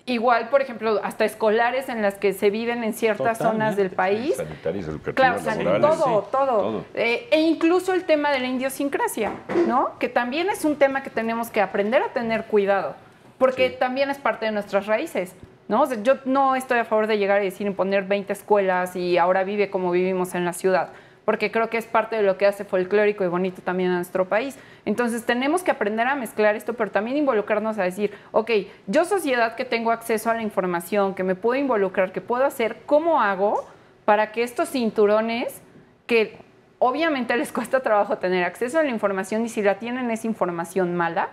igual, por ejemplo, hasta escolares en las que se viven en ciertas zonas del país. Sanitarias, educativas, Claro, laborales. todo. E incluso el tema de la idiosincrasia, ¿no? Que también es un tema que tenemos que aprender a tener cuidado, porque Sí. también es parte de nuestras raíces, ¿no? O sea, yo no estoy a favor de llegar y decir imponer 20 escuelas y ahora vive como vivimos en la ciudad, porque creo que es parte de lo que hace folclórico y bonito también a nuestro país. Entonces tenemos que aprender a mezclar esto, pero también involucrarnos a decir, ok, yo sociedad que tengo acceso a la información, que me puedo involucrar, que puedo hacer, ¿cómo hago para que estos cinturones que obviamente les cuesta trabajo tener acceso a la información y si la tienen es información mala?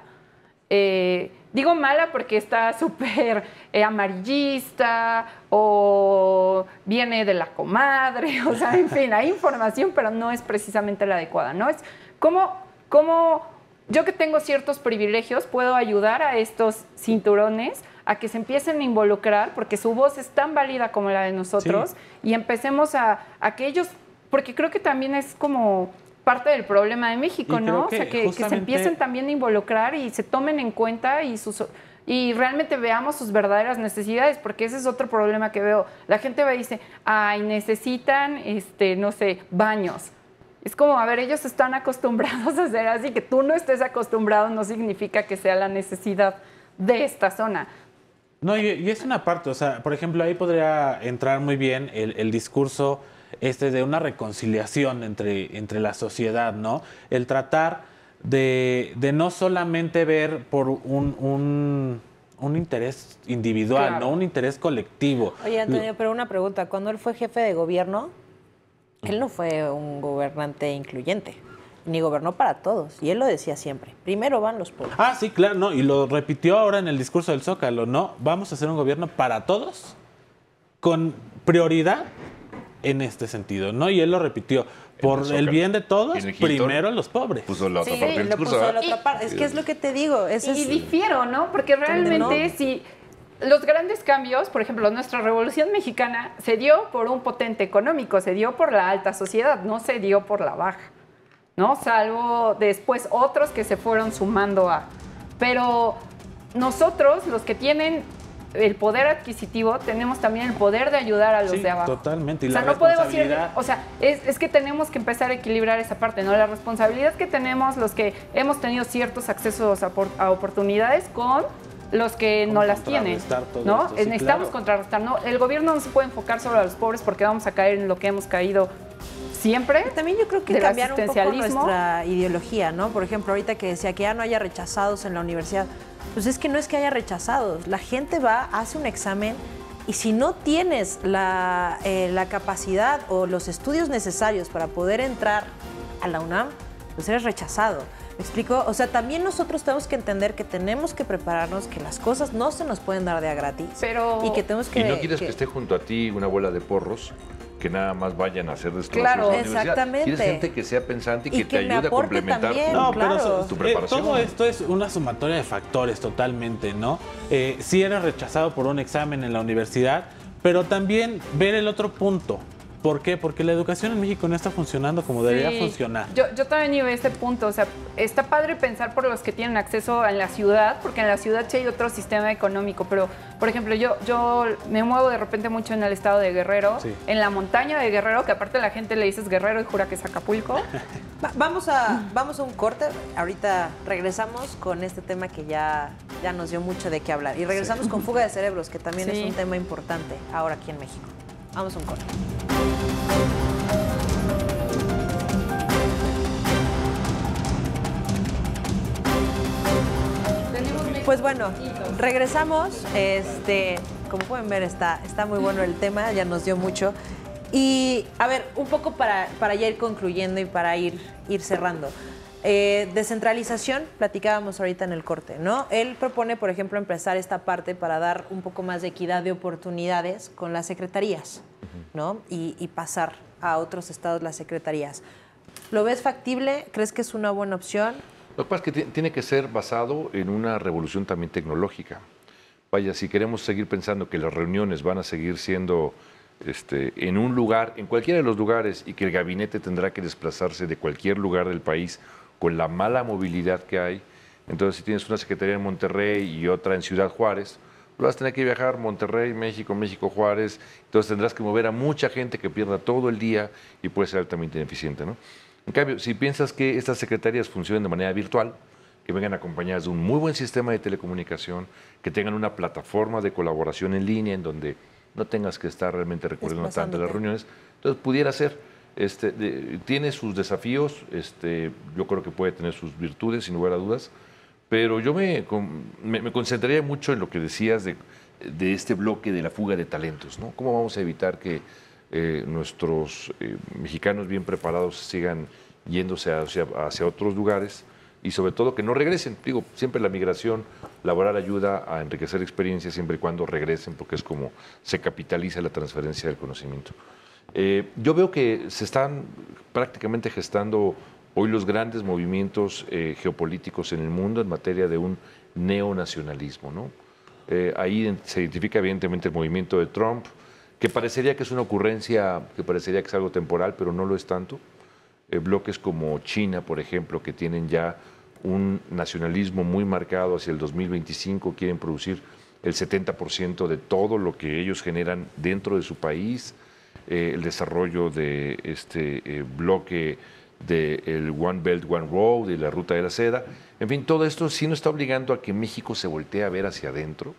Digo mala porque está súper amarillista o viene de la comadre, o sea, en fin, hay información, pero no es precisamente la adecuada, ¿no? Es cómo yo que tengo ciertos privilegios puedo ayudar a estos cinturones a que se empiecen a involucrar porque su voz es tan válida como la de nosotros y empecemos a que ellos, porque creo que también es como parte del problema de México, ¿no? O sea, que se empiecen también a involucrar y se tomen en cuenta y realmente veamos sus verdaderas necesidades, porque ese es otro problema que veo. La gente va y dice, ay, necesitan, no sé, baños. Es como, a ver, ellos están acostumbrados a hacer así, que tú no estés acostumbrado no significa que sea la necesidad de esta zona. No, y es una parte, o sea, por ejemplo, ahí podría entrar muy bien el discurso de una reconciliación entre la sociedad, ¿no? El tratar de no solamente ver por un interés individual, claro, no un interés colectivo. Oye, Antonio, pero una pregunta. Cuando él fue jefe de gobierno, él no fue un gobernante incluyente, ni gobernó para todos. Y él lo decía siempre. Primero van los pobres. Ah, sí, claro, no, y lo repitió ahora en el discurso del Zócalo, ¿no? Vamos a hacer un gobierno para todos, con prioridad en este sentido, ¿no? Y él lo repitió. Por el bien de todos, primero los pobres. Puso la otra Sí, parte del lo discurso. puso la otra parte. Es que es lo que te digo. Y difiero, ¿no? Porque realmente si los grandes cambios, por ejemplo, nuestra Revolución Mexicana se dio por un potente económico, se dio por la alta sociedad, no se dio por la baja, ¿no? Salvo después otros que se fueron sumando a... Pero nosotros, los que tienen el poder adquisitivo, tenemos también el poder de ayudar a los de abajo. Totalmente. Y o sea, no podemos ir, o sea, es que tenemos que empezar a equilibrar esa parte, ¿no? La responsabilidad que tenemos los que hemos tenido ciertos accesos a oportunidades con los que no las tienen, ¿no? Esto, sí, necesitamos contrarrestar, ¿no? El gobierno no se puede enfocar solo a los pobres porque vamos a caer en lo que hemos caído siempre. Y también yo creo que del cambiar un poco asistencialismo. nuestra ideología, ¿no? Por ejemplo, ahorita que decía que ya no haya rechazados en la universidad, pues es que no es que haya rechazados. La gente va, hace un examen y si no tienes la capacidad o los estudios necesarios para poder entrar a la UNAM, pues eres rechazado. ¿Me explico? O sea, también nosotros tenemos que entender que tenemos que prepararnos, que las cosas no se nos pueden dar de a gratis. Pero... Y que tenemos que... Y no quieres que esté junto a ti una bola de porros que nada más vayan a hacer destrozos Claro, a la universidad. exactamente. Quieres gente que sea pensante y que te me ayude a aporte complementar también, No, claro. tu preparación. Todo esto es una sumatoria de factores totalmente, ¿no? Sí eres rechazado por un examen en la universidad, pero también ver el otro punto. ¿Por qué? Porque la educación en México no está funcionando como debería funcionar. Yo también iba a este punto, o sea, está padre pensar por los que tienen acceso en la ciudad, porque en la ciudad sí hay otro sistema económico, pero, por ejemplo, yo me muevo de repente mucho en el estado de Guerrero, en la montaña de Guerrero, que aparte la gente le dices Guerrero y jura que es Acapulco. Vamos a un corte. Ahorita regresamos con este tema que ya nos dio mucho de qué hablar. Y regresamos con Fuga de Cerebros, que también es un tema importante ahora aquí en México. Vamos a un corte. Pues bueno, regresamos. Como pueden ver, está muy bueno el tema, ya nos dio mucho. Y a ver, un poco para ya ir concluyendo y para ir cerrando. Descentralización, platicábamos ahorita en el corte, ¿no? Él propone, por ejemplo, empezar esta parte para dar un poco más de equidad de oportunidades con las secretarías, ¿no? Y pasar a otros estados las secretarías. ¿Lo ves factible? ¿Crees que es una buena opción? Lo que pasa es que tiene que ser basado en una revolución también tecnológica. Vaya, si queremos seguir pensando que las reuniones van a seguir siendo en un lugar, en cualquiera de los lugares, y que el gabinete tendrá que desplazarse de cualquier lugar del país con la mala movilidad que hay, entonces si tienes una secretaría en Monterrey y otra en Ciudad Juárez, vas a tener que viajar Monterrey, México, México, Juárez, entonces tendrás que mover a mucha gente que pierda todo el día y puede ser altamente ineficiente, ¿no? En cambio, si piensas que estas secretarías funcionen de manera virtual, que vengan acompañadas de un muy buen sistema de telecomunicación, que tengan una plataforma de colaboración en línea en donde no tengas que estar realmente recurriendo tanto a las reuniones, entonces pudiera ser. tiene sus desafíos, yo creo que puede tener sus virtudes, sin lugar a dudas, pero yo me concentraría mucho en lo que decías de este bloque de la fuga de talentos, ¿no? ¿Cómo vamos a evitar que nuestros mexicanos bien preparados sigan yéndose hacia otros lugares y sobre todo que no regresen? Digo, siempre la migración laboral ayuda a enriquecer experiencias siempre y cuando regresen, porque es como se capitaliza la transferencia del conocimiento. Yo veo que se están prácticamente gestando hoy los grandes movimientos geopolíticos en el mundo en materia de un neonacionalismo, ¿no? Ahí se identifica evidentemente el movimiento de Trump, que parecería que es una ocurrencia, que parecería que es algo temporal, pero no lo es tanto. Bloques como China, por ejemplo, que tienen ya un nacionalismo muy marcado hacia el 2025, quieren producir el 70% de todo lo que ellos generan dentro de su país, el desarrollo de este bloque del One Belt, One Road, de la Ruta de la Seda. En fin, todo esto sí nos está obligando a que México se voltee a ver hacia adentro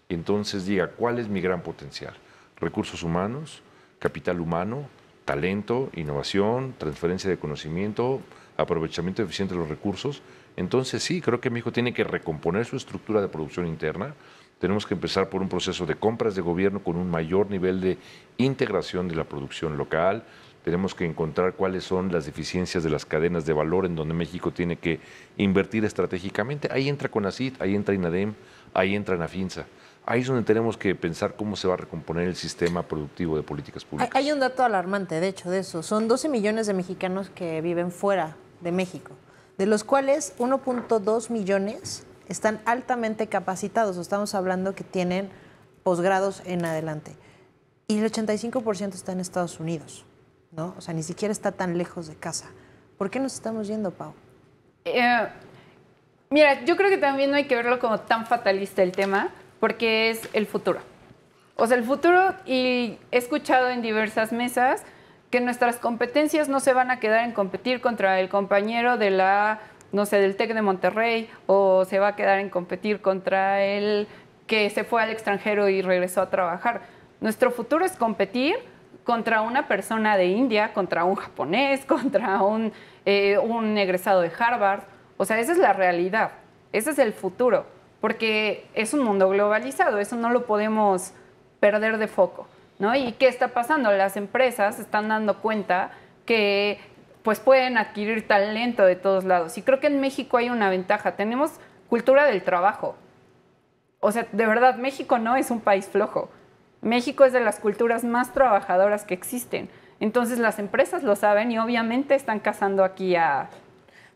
y entonces diga, ¿cuál es mi gran potencial? Recursos humanos, capital humano, talento, innovación, transferencia de conocimiento, aprovechamiento eficiente de los recursos. Entonces sí, creo que México tiene que recomponer su estructura de producción interna. Tenemos que empezar por un proceso de compras de gobierno con un mayor nivel de integración de la producción local. Tenemos que encontrar cuáles son las deficiencias de las cadenas de valor en donde México tiene que invertir estratégicamente. Ahí entra CONACYT, ahí entra INADEM, ahí entra NAFINSA. Ahí es donde tenemos que pensar cómo se va a recomponer el sistema productivo de políticas públicas. Hay un dato alarmante, de hecho, de eso. Son 12 millones de mexicanos que viven fuera de México, de los cuales 1.2 millones están altamente capacitados. Estamos hablando que tienen posgrados en adelante. Y el 85% está en Estados Unidos, ¿no? O sea, ni siquiera está tan lejos de casa. ¿Por qué nos estamos yendo, Pau? Mira, yo creo que también no hay que verlo como tan fatalista el tema, porque es el futuro. O sea, el futuro, y he escuchado en diversas mesas que nuestras competencias no se van a quedar en competir contra el compañero de del TEC de Monterrey, o se va a quedar en competir contra el que se fue al extranjero y regresó a trabajar. Nuestro futuro es competir contra una persona de India, contra un japonés, contra un egresado de Harvard. O sea, esa es la realidad, ese es el futuro, porque es un mundo globalizado, eso no lo podemos perder de foco, ¿no? ¿Y qué está pasando? Las empresas se están dando cuenta que pues pueden adquirir talento de todos lados. Y creo que en México hay una ventaja, tenemos cultura del trabajo. O sea, de verdad, México no es un país flojo. México es de las culturas más trabajadoras que existen. Entonces las empresas lo saben y obviamente están cazando aquí a...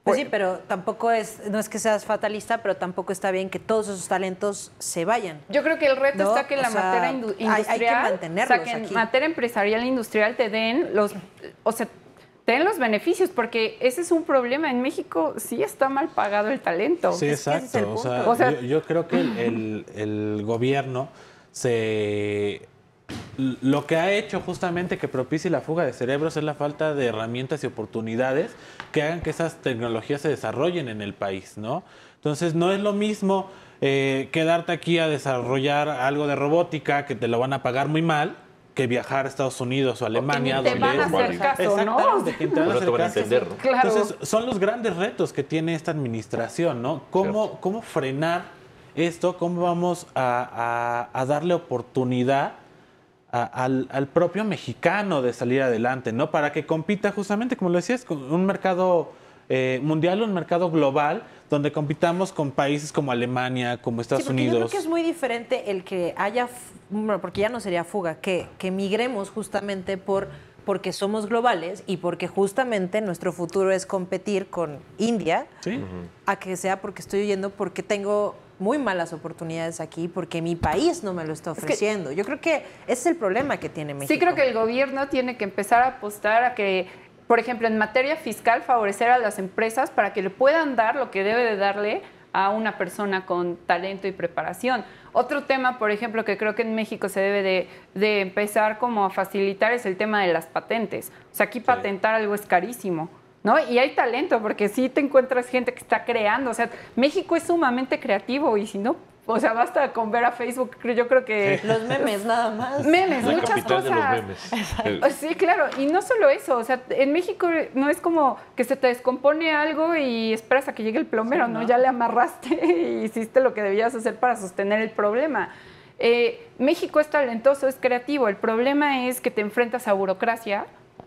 Pues sí, pero tampoco no es que seas fatalista, pero tampoco está bien que todos esos talentos se vayan. Yo creo que el reto está que en la materia industrial, hay que mantenerlos, o sea, que en aquí. materia empresarial e industrial te den los beneficios, porque ese es un problema. En México sí está mal pagado el talento. Sí, exacto. O sea, yo creo que el gobierno lo que ha hecho justamente que propicie la fuga de cerebros es la falta de herramientas y oportunidades que hagan que esas tecnologías se desarrollen en el país, ¿no? Entonces, no es lo mismo quedarte aquí a desarrollar algo de robótica que te lo van a pagar muy mal que viajar a Estados Unidos o Alemania. O que ni te van a hacer caso, ¿no? De que te van a hacer caso. Entender, ¿no? Claro. Entonces, son los grandes retos que tiene esta administración, ¿no? ¿Cómo frenar esto? ¿Cómo vamos a darle oportunidad al propio mexicano de salir adelante, ¿no? Para que compita justamente, como lo decías, con un mercado mundial, un mercado global, donde compitamos con países como Alemania, como Estados Unidos. Yo creo que es muy diferente el que haya, porque ya no sería fuga, que migremos justamente porque somos globales y porque justamente nuestro futuro es competir con India, ¿Sí? a que sea porque estoy huyendo, porque tengo muy malas oportunidades aquí, porque mi país no me lo está ofreciendo. Yo creo que ese es el problema que tiene México. Sí, creo que el gobierno tiene que empezar a apostar a que, por ejemplo, en materia fiscal, favorecer a las empresas para que le puedan dar lo que debe de darle a una persona con talento y preparación. Otro tema, por ejemplo, que creo que en México se debe de empezar como a facilitar es el tema de las patentes. O sea, aquí patentar algo es carísimo, ¿no? Y hay talento, porque sí te encuentras gente que está creando. O sea, México es sumamente creativo y si no, O sea, basta con ver a Facebook, yo creo que... Los memes nada más. Memes, La muchas capital cosas. de los memes. Sí, claro, y no solo eso, o sea, en México no es como que se te descompone algo y esperas a que llegue el plomero, ¿no? Ya le amarraste y hiciste lo que debías hacer para sostener el problema. México es talentoso, es creativo, el problema es que te enfrentas a burocracia,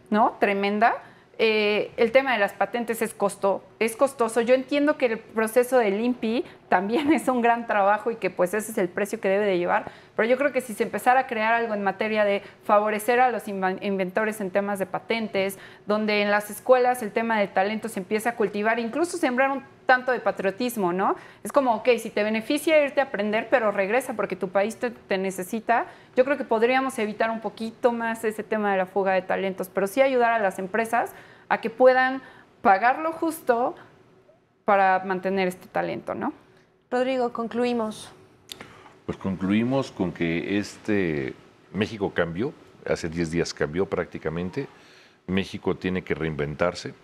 ¿no? Tremenda. El tema de las patentes es costoso. Yo entiendo que el proceso del INPI también es un gran trabajo y que pues ese es el precio que debe de llevar, pero yo creo que si se empezara a crear algo en materia de favorecer a los inventores en temas de patentes, donde en las escuelas el tema del talento se empieza a cultivar, incluso sembrar un tanto de patriotismo, ¿no? Es como, ok, si te beneficia irte a aprender, pero regresa porque tu país te necesita, yo creo que podríamos evitar un poquito más ese tema de la fuga de talentos, pero sí ayudar a las empresas a que puedan pagar lo justo para mantener este talento, ¿no? Rodrigo, concluimos. Pues concluimos con que México cambió, hace 10 días cambió prácticamente. México tiene que reinventarse.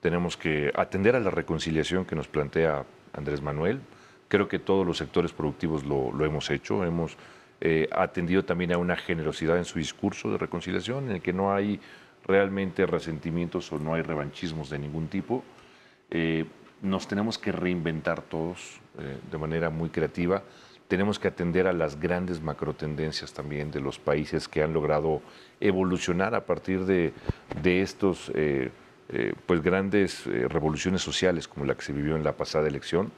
Tenemos que atender a la reconciliación que nos plantea Andrés Manuel. Creo que todos los sectores productivos lo hemos hecho. Hemos atendido también a una generosidad en su discurso de reconciliación, en el que no hay realmente resentimientos o no hay revanchismos de ningún tipo. Nos tenemos que reinventar todos de manera muy creativa. Tenemos que atender a las grandes macrotendencias también de los países que han logrado evolucionar a partir de estos pues grandes revoluciones sociales como la que se vivió en la pasada elección.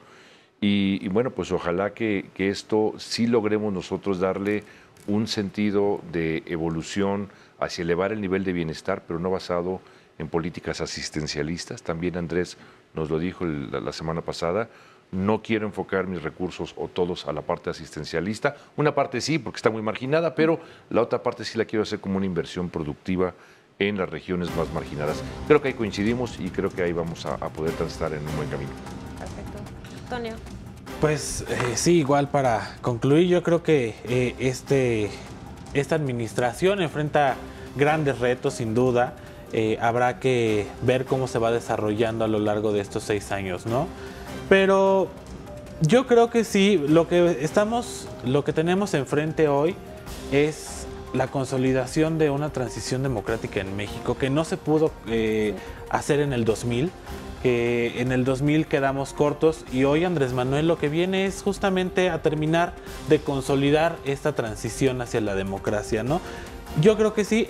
Y bueno, pues ojalá que esto sí logremos nosotros darle un sentido de evolución hacia elevar el nivel de bienestar, pero no basado en políticas asistencialistas. También Andrés nos lo dijo la semana pasada, no quiero enfocar mis recursos o todos a la parte asistencialista. Una parte sí, porque está muy marginada, pero la otra parte sí la quiero hacer como una inversión productiva en las regiones más marginadas. Creo que ahí coincidimos y creo que ahí vamos a poder transitar en un buen camino. Perfecto. Antonio. Pues sí, igual para concluir, yo creo que esta administración enfrenta grandes retos, sin duda. Habrá que ver cómo se va desarrollando a lo largo de estos 6 años, ¿no? Pero yo creo que sí, lo que tenemos enfrente hoy es la consolidación de una transición democrática en México que no se pudo hacer en el 2000, que en el 2000 quedamos cortos y hoy Andrés Manuel lo que viene es justamente a terminar de consolidar esta transición hacia la democracia, ¿no? Yo creo que sí,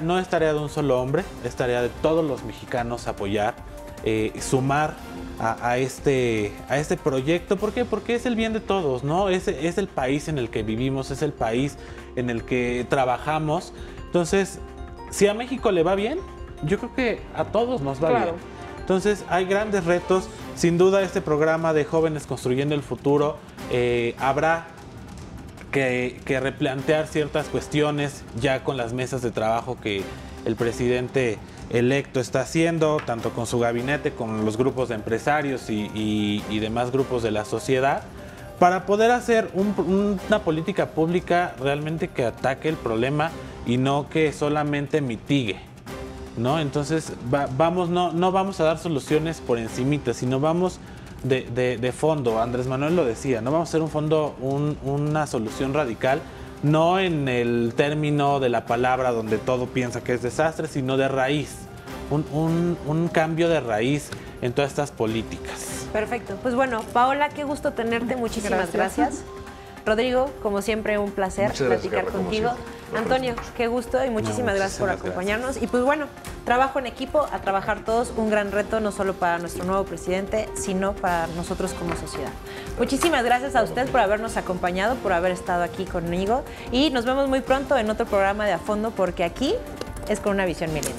no es tarea de un solo hombre, es tarea de todos los mexicanos apoyar, sumar a este proyecto. ¿Por qué? Porque es el bien de todos, ¿no? Es el país en el que vivimos, es el país en el que trabajamos. Entonces, si a México le va bien, yo creo que a todos nos va bien. Entonces, hay grandes retos. Sin duda, este programa de Jóvenes Construyendo el Futuro habrá que replantear ciertas cuestiones ya con las mesas de trabajo que el presidente electo está haciendo, tanto con su gabinete, con los grupos de empresarios y demás grupos de la sociedad, para poder hacer una política pública realmente que ataque el problema y no que solamente mitigue, ¿no? Entonces no vamos a dar soluciones por encimita, sino vamos de fondo. Andrés Manuel lo decía, no vamos a hacer una solución radical, no en el término de la palabra donde todo piensa que es desastre, sino de raíz, un cambio de raíz en todas estas políticas. Perfecto. Pues bueno, Paola, qué gusto tenerte, muchísimas gracias. Rodrigo, como siempre, un placer platicar contigo. Antonio, qué gusto y muchísimas gracias por acompañarnos. Y pues bueno, trabajo en equipo, a trabajar todos, un gran reto, no solo para nuestro nuevo presidente, sino para nosotros como sociedad. Muchísimas gracias a usted por habernos acompañado, por haber estado aquí conmigo y nos vemos muy pronto en otro programa de A Fondo, porque aquí es con una visión milenial.